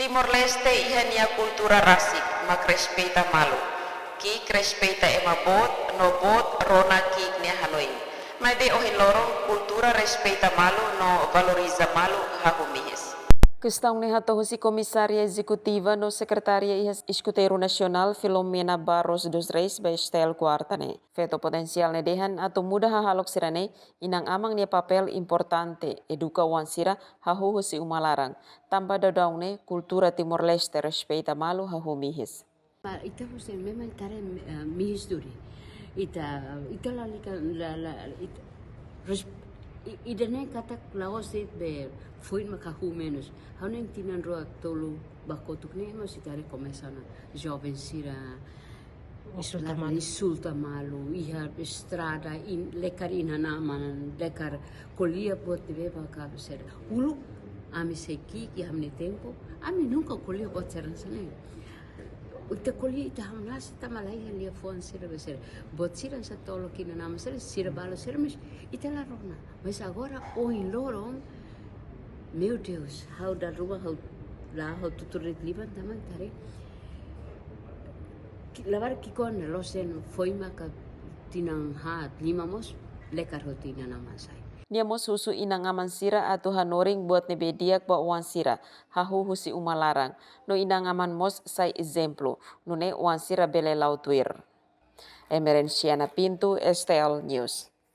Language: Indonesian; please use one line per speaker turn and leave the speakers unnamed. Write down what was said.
Timor-Leste ihania kultura rasik, mak respeita malu. Ki respeita ema bot, no bot, rona ki nia Hanoi. Mai be ohin lorong kultura respeita malu no valoriza malu hahumihis.
Questão ne hatohusi Comissária Executiva no Secretaria Escuteiro Nacional Filomena Barros dos Reis by Estel Quartane. Veto potensial ne dehan atau mudah hahalok sirane inang amang ne papel importante eduka wansira hahuhusi umalarang. Tanpa dadaung ne kultura Timor Leste respeita malu hahumihis.
Ita Hussein memang tare mihis duri. Ita idane kata laos be foi makahu menos. Hauneng tinan roa tolu bakotuk ne mas itare começana jovem sira insulta malu iha estrada in lekar inanaman lekar kolia buat beba kabe ser ulu ami seki ki hamne tempo ami nunca kolia buat seran sana. Ita kolia ita hamlas ita malai halia fuan sira beser bot sira sa tolo kina nama sira balo sira mas ita la rona mas agora o in lorong meu Deus how da rua how tuturit liban taman tare lavar kikon losen foi maka tinang hat lima mos lekar hotina nama sai.
Niamos husu inang aman sira atau hanoring buat nebediak ba uan sira hahu husi umalarang no inang aman mos sai exemplo no ne uan sira bele lautuir. Emerenciana Pinto, STL News.